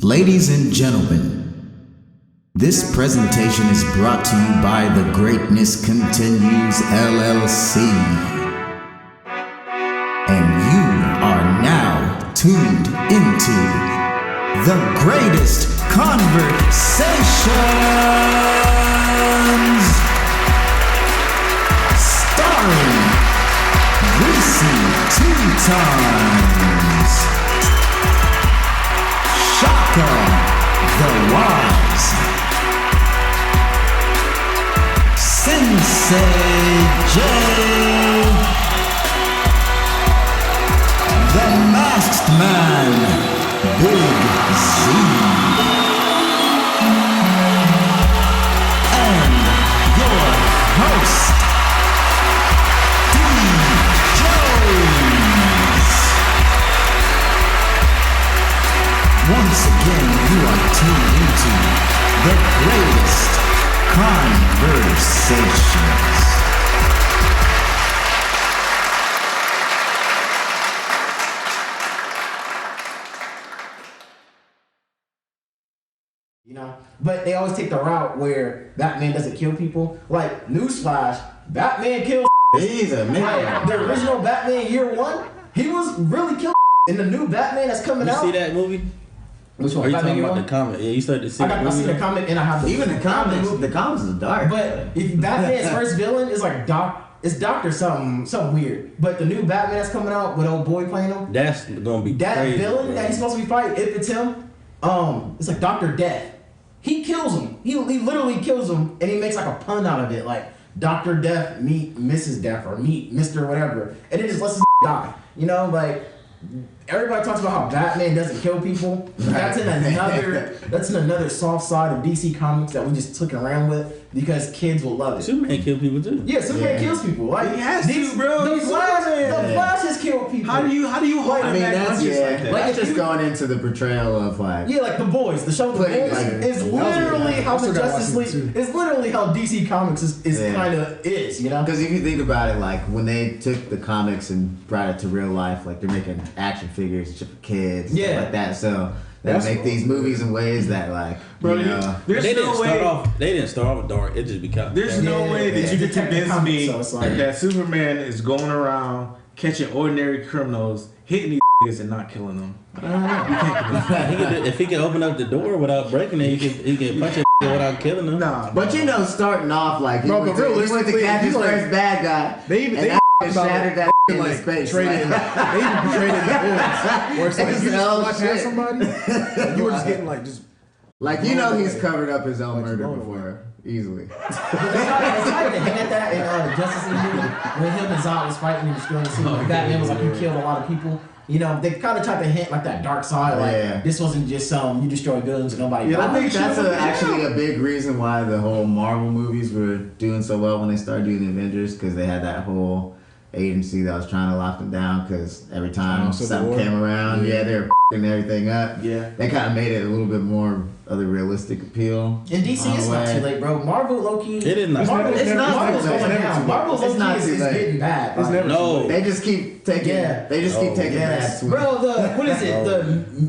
Ladies and gentlemen, this presentation is brought to you by The Greatness Continues LLC. And you are now tuned into The Greatest Conversations, starring Greasy Two Times, Shaka the Wise, Sensei J, the Masked Man, Big Z, and your host, D. Jones. Once again, you are tuned into the greatest conversations. You know, but they always take the route where Batman doesn't kill people. Like, newsflash, Batman kills. He's a man. Like, the original Batman Year One, he was really killing. In the new Batman that's coming out. You see that movie? Which one? Are you Batman talking Year about One? the comic? Yeah, you started to see I see the comic and I have the Even the comics is dark. But if Batman's first villain is like it's Doctor something weird. But the new Batman that's coming out with old boy playing him, that's gonna be that crazy, villain bro. that he's supposed to be fighting, if it's him, it's like Dr. Death. He kills him. He literally kills him, and he makes like a pun out of it, like Dr. Death meet Mrs. Death or meet Mr. whatever, and it just lets his die. You know, like. Everybody talks about how Batman doesn't kill people. That's in another soft side of DC Comics that we just took around with because kids will love it. Superman kill people too. Yeah, Superman kills people. Like he has to, bro. The Flash has killed people. How do you hold I mean, back that's punches like that? That's just going into the portrayal of like. Yeah, like The Boys. The show The Boys is literally how the Justice League is literally how DC Comics is kind of is, you know? Because if you think about it, like when they took the comics and brought it to real life, like they're making action figures for kids, stuff like that. So they make these movies in ways that, like, bro, you know, they didn't start off dark. It just became. There's no way that you can convince me so like, that Superman is going around catching ordinary criminals, hitting these niggas and not killing them. You can't convince me. If he can open up the door without breaking it, he can punch it without killing them. Nah, but you know, starting off like he went to catch his first bad guy. They shattered that in his face. They even portrayed it in the books where it's like you just walk past somebody, you were just getting like just. Like, you know, he's covered up his own murder before, easily. They tried to hint at that in Justice League movie when him and Zod was fighting and destroying the scene. Batman was like, you killed a lot of people. You know, they kind of tried to hint like that dark side, like this wasn't just you destroy guns and nobody. Yeah, I think that's actually a big reason why the whole Marvel movies were doing so well when they started doing the Avengers, because they had that whole agency that was trying to lock them down, because every time something came around, they were f***ing everything up. Yeah, they kind of made it a little bit more of the realistic appeal. In DC, it's not too late, bro. Marvel, low-key. It is not. Marvel's going down. Marvel, low-key, is getting bad. It's never too late. They just keep taking. They just keep taking bad swings. Bro, what is it? The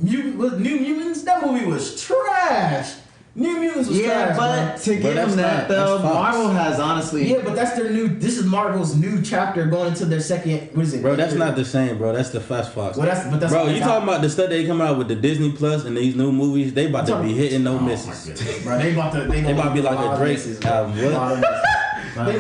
New Mutants. That movie was trash. New Mutants was trash. But to give them that though, Marvel has honestly. Yeah, but that's their new. This is Marvel's new chapter going into their second. What is it? Bro, that's not the same, bro. That's the Fast Fox. Well, that's bro, you talking about the stuff they come out with the Disney Plus and these new movies? They about to be hitting no misses. Bro, they about to be like a Drake album. They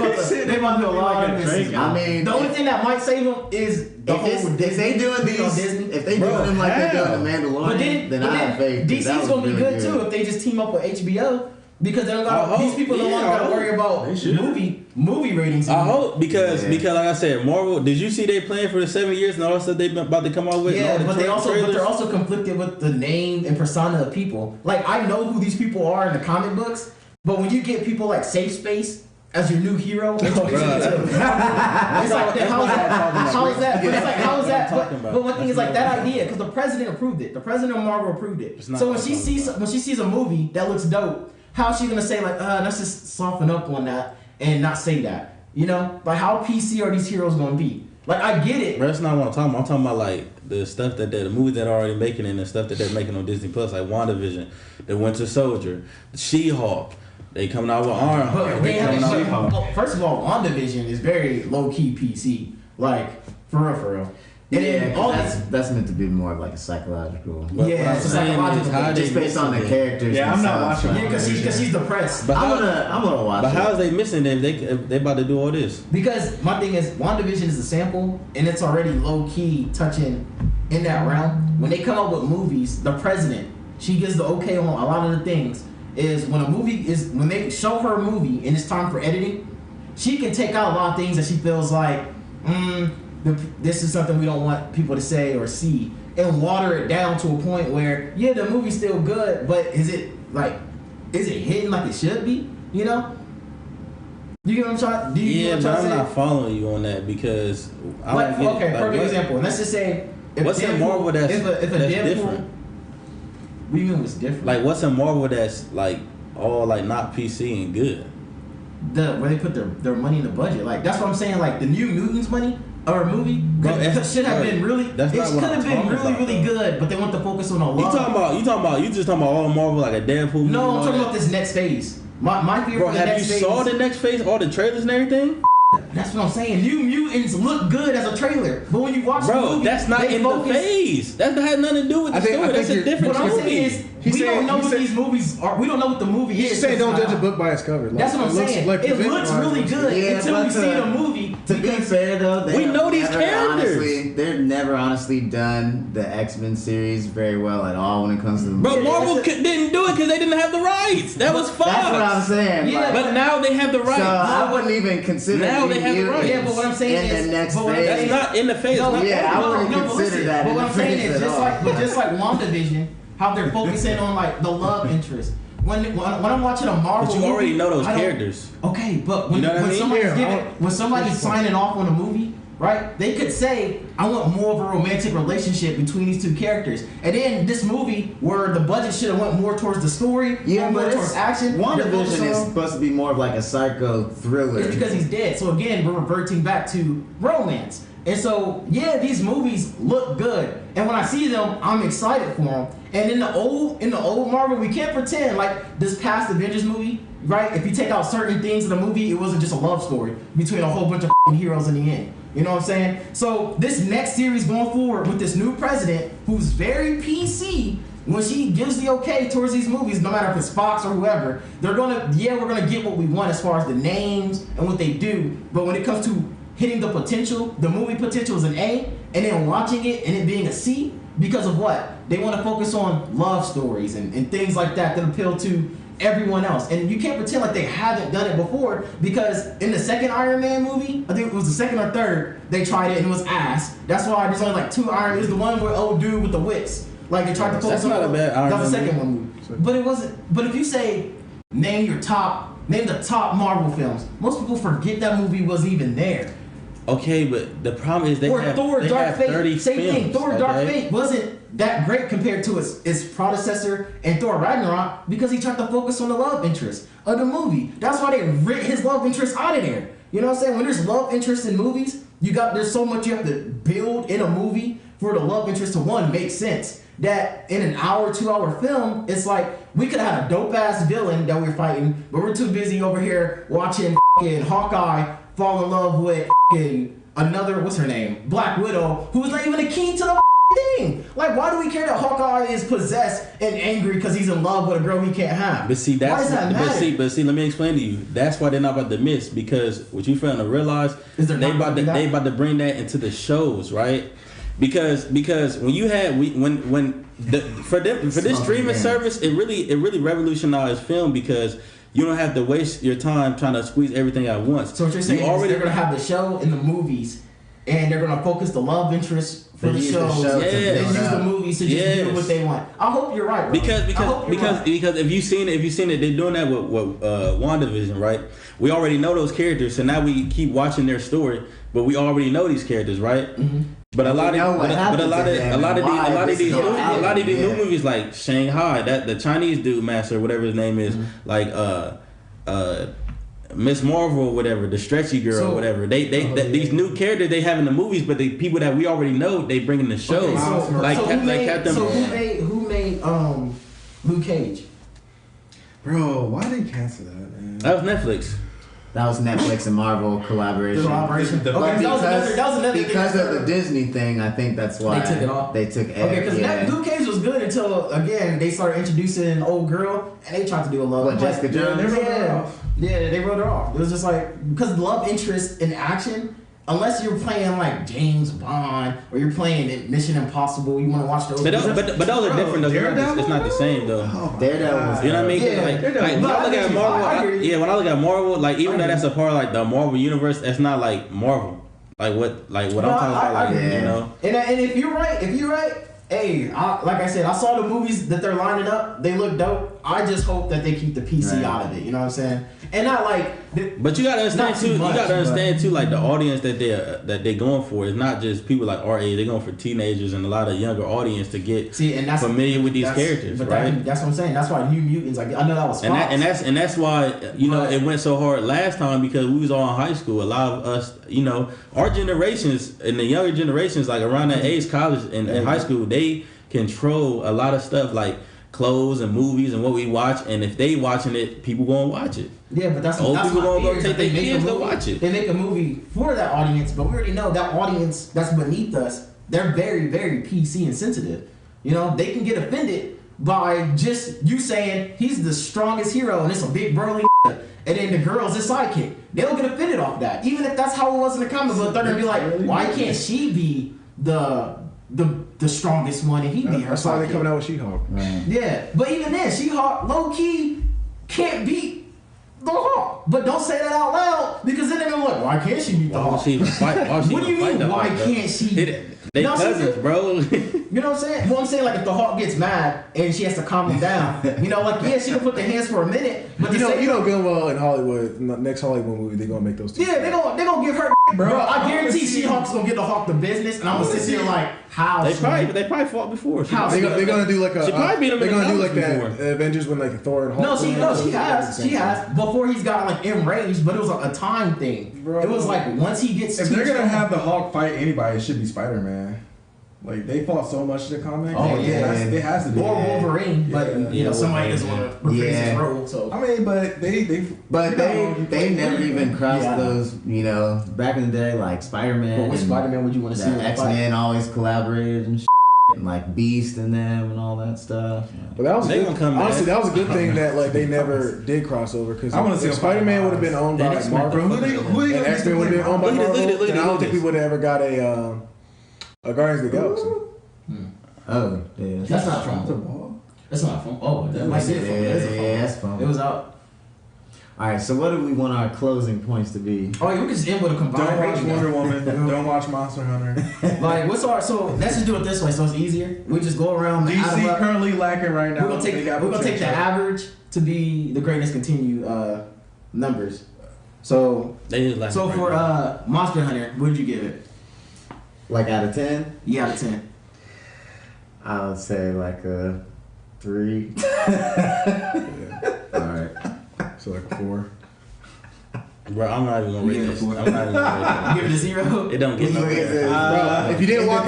about to do a lot of misses. I mean, the only thing that might save them is if they doing these, if they doing them like they're doing the Mandalorian, then I have faith. DC's gonna be good too if they just team up with HBO. Because they don't got these people don't got to worry about movie ratings. I hope because like I said, Marvel. Did you see they playing for the 7 years and all that stuff they've been about to come out with? Yeah, but they're also conflicted with the name and persona of people. Like, I know who these people are in the comic books, but when you get people like Safe Space as your new hero, it's like, how is that? But it's like, how is that? But one thing is like that idea, because the president approved it. The president of Marvel approved it. So when she sees a movie that looks dope, how's she gonna say like, let's just soften up on that and not say that? You know, like how PC are these heroes gonna be? Like, I get it. Bro, that's not what I'm talking about. I'm talking about like the stuff that the movies that are already making and the stuff that they're making on Disney Plus, like WandaVision, The Winter Soldier, She-Hulk. They coming out with Ironheart. First of all, WandaVision is very low key PC. Like, for real. And yeah, that's meant to be more of like a psychological. Yeah, it's a psychological. Just based on the characters. Yeah, I'm not watching. Yeah, because she's depressed. But I'm gonna watch. But how is they missing them? They about to do all this? Because my thing is, WandaVision is a sample, and it's already low key touching in that realm. When they come up with movies, the president, she gives the okay on a lot of the things. Is when they show her a movie and it's time for editing, she can take out a lot of things that she feels like, this is something we don't want people to say or see, and water it down to a point where, yeah, the movie's still good, but is it hitting like it should be? You know? You get what I'm trying? But I'm not following you on that because I like, don't get perfect example. Let's just say what's in Marvel that's different? What do you mean what's different? Like what's in Marvel that's like all like not PC and good? Where they put their money in the budget. Like that's what I'm saying. Like the New Mutants money or movie should have been really. It could have been really good, but they want to focus on a lot. You just talking about all Marvel like a Deadpool movie? No, I'm talking about this next phase. My fear for the next phase. Have you saw the next phase? All the trailers and everything? That's what I'm saying. New Mutants look good as a trailer, but when you watch the movie, that's not in the phase. That has nothing to do with the story. That's a different movie. What I'm saying is, we don't know what these movies are. We don't know what the movie is. He's saying don't judge a book by its cover. That's what I'm saying. It looks really good until we see the movie. To be fair though, we know these characters. They've never honestly done the X-Men series very well at all when it comes to the movie. But Marvel didn't do it because they didn't have the rights. That was Fox. That's what I'm saying. Yeah, but now they have the rights. So I wouldn't even consider now they have the rights. Yeah, but what I'm saying is the next phase. That's not in the phase. I wouldn't consider that. But what I'm saying is just like WandaVision, how they're focusing on like the love interest. When I'm watching a Marvel, but you already movie, know those characters. Okay, but when somebody's signing off on a movie, right? They could say, I want more of a romantic relationship between these two characters. And then this movie, where the budget should have went more towards the story, more towards action. WandaVision is supposed to be more of like a psycho thriller. It's because he's dead. So again, we're reverting back to romance. And so, yeah, these movies look good. And when I see them, I'm excited for them. And in the old Marvel, we can't pretend like this past Avengers movie, right? If you take out certain things in the movie, it wasn't just a love story between a whole bunch of heroes in the end. You know what I'm saying? So this next series going forward with this new president who's very PC, when she gives the okay towards these movies, no matter if it's Fox or whoever, we're gonna get what we want as far as the names and what they do. But when it comes to hitting the potential, the movie potential is an A, and then watching it and it being a C because of what? They want to focus on love stories and things like that appeal to everyone else. And you can't pretend like they haven't done it before, because in the second Iron Man movie, I think it was the second or third, they tried it and it was ass. That's why there's only like 2 Iron Man. It was the one with old dude with the whips. Like they tried to focus on. That's not a bad Iron Man. That was the second one movie. But it wasn't. But if you say name the top Marvel films, most people forget that movie wasn't even there. Okay, but the problem is they have 30 same films, thing. Thor: Dark Fate wasn't that great compared to its predecessor and Thor: Ragnarok because he tried to focus on the love interest of the movie. That's why they ripped his love interest out of there. You know what I'm saying? When there's love interest in movies, there's so much you have to build in a movie for the love interest to make sense. That in an hour, 2-hour film, it's like we could have had a dope ass villain that we're fighting, but we're too busy over here watching Hawkeye fall in love with another, what's her name, Black Widow, who's not even a key to the thing. Like, why do we care that Hawkeye is possessed and angry because he's in love with a girl he can't have? But see, why does that matter? But see, let me explain to you. That's why they're not about to miss, because what you failing to realize is they about to bring that into the shows, right? Because when you had for this streaming service, it really revolutionized film, because you don't have to waste your time trying to squeeze everything out once. So what you're saying is they're going to have the show and the movies, and they're going to focus the love interest for the shows, and use the movies to just do what they want. I hope you're right, bro. Because if you've seen it, they're doing that with WandaVision, right? We already know those characters, so now we keep watching their story, but we already know these characters, right? Mm-hmm. But a lot of these new movies, like Shanghai, that the Chinese dude master, whatever his name is, like Miss Marvel or whatever, the stretchy girl or whatever. These new characters they have in the movies, but the people that we already know they bring in the shows. Captain. So who made Luke Cage? Bro, why did they cancel that, man? That was Netflix. That was Netflix and Marvel collaboration. Because of the Disney thing, I think that's why they took it off. They took because Luke Cage was good until again they started introducing an old girl and they tried to do a love. What, Jessica Jones? They wrote her off. Yeah, they wrote her off. It was just like because love interest in action. Unless you're playing like James Bond or you're playing Mission Impossible, you want to watch those. But those are different though. It's not the same though. Daredevil. You know what I mean? Yeah, like when I look at Marvel, when I look at Marvel, like even though that's a part of like the Marvel universe, that's not like Marvel. Like what I'm talking about, you know. And if you're right. Hey, like I said, I saw the movies that they're lining up. They look dope. I just hope that they keep the PC out of it. You know what I'm saying? And not like. But you gotta understand too. Like the audience that they're going for is not just people like our age. They're going for teenagers and a lot of younger audience to get familiar with these characters, right? That's what I'm saying. That's why New Mutants. Like I know that was Fox. And that's why it went so hard last time because we was all in high school. A lot of us, our generations and the younger generations, like around that age, college and high school, they control a lot of stuff like clothes and movies and what we watch, and if they watching it, people gonna watch it. Yeah, but that's old people gonna go take their kids to watch it. They make a movie for that audience, but we already know that audience that's beneath us. They're very, very PC and sensitive. They can get offended by just you saying he's the strongest hero and it's a big burly and then the girl's his sidekick. They'll get offended off that, even if that's how it was in the comic book. They're gonna be like, why can't she be the strongest one and he be her That's why sidekick? they coming out with She-Hulk. Right. Yeah, but even then, She-Hulk low-key can't beat the Hulk. But don't say that out loud because then they're gonna be like, why can't she beat the Hulk? What do you mean, why can't she? They cousins, bro. You know what I'm saying? Well, I'm saying like if the Hulk gets mad and she has to calm him down, she can put the hands for a minute. But good well in Hollywood, next Hollywood movie, they're gonna make those two. Yeah, they're gonna give her. Bro, I guarantee She-Hulk's gonna get the Hulk the business, and I'm gonna sit there like, how? They probably fought before. They're gonna do like a. She probably beat him. They're gonna do like that Avengers when like Thor and Hulk. She has before he's got like enraged, but it was like a time thing. Bro, it was like once he gets. If they're gonna have the Hulk fight anybody, it should be Spider-Man. Like they fought so much in the comics. Oh yeah, it has to be. Or Wolverine, but somebody doesn't want to reprise his role. So I mean, but they never even crossed those. Back in the day, like Spider-Man. But which Spider-Man would you want to see? X-Men always collaborated and and like Beast and them and all that stuff. Yeah. But that was honestly that was a good thing that like they never did crossover because if Spider-Man would have been owned by Marvel and X-Men would have been owned by Marvel, then I don't think we would have ever got a Guardians of the Galaxy. Oh, yeah. That's not fun. That's not fun. Oh, that might be fun. Yeah, that's fun. It was out. All right, so what do we want our closing points to be? Oh, we can just end with a combined. Don't watch Wonder Woman. Don't watch Monster Hunter. Like, so let's just do it this way, so it's easier. We just go around. DC currently lacking right now. We're gonna take the average to be the greatness continue numbers. So for Monster Hunter, what did you give it? Like out of 10? Yeah, out of 10. I would say like a 3. All right. So like a 4. Bro, I'm not even gonna rate this. I'm not even gonna rate this. Give it a 0. It don't get no rate. Bro, if you didn't walk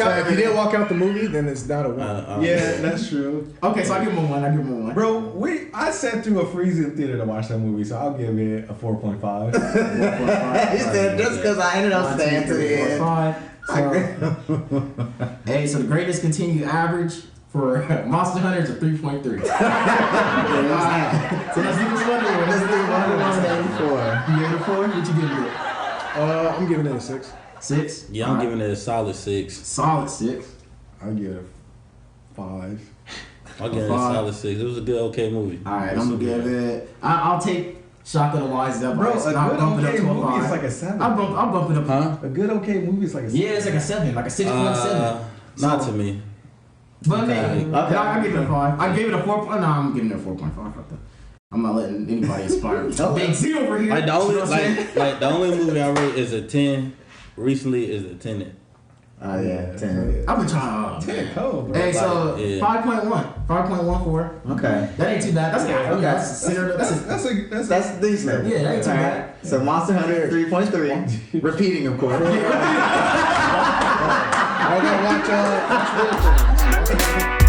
out the movie, then it's not a 1. Yeah, that's true. Okay, so I give him a 1. Bro, I sat through a freezing theater to watch that movie, so I'll give it a 4.5. He said just because I ended up staying to the end. Hey, so the greatest continue average for Monster Hunter is a 3.3. So let's do this one. Let's do 184. You gave it a 4? What you giving it? I'm giving it a 6. 6? Yeah, I'm giving it a solid 6. Solid 6. I'll give it a 5. I'll give it a solid 6. It was a good, okay movie. All right, I'm gonna give it. I'll take Shotgun and Wise up. Bro, a good okay movie is like a 7. I'll bump it up. Huh? A good okay movie is like a 7. Yeah, it's like a 7, like a 6.7. Not to me. But maybe. Okay. I give it a 5. I gave it a 4. No, I'm giving it a 4.5. I'm not letting anybody inspire me. Big Z over here. Like the only movie I rate is a 10. Recently is a 10. Oh yeah, 10. I've been trying. 10 cold, bro. Hey, so 5.1, Okay. That ain't too bad. That's okay. That's decent. Yeah, that ain't too bad. So Monster Hunter 3.3, repeating of course. I gotta watch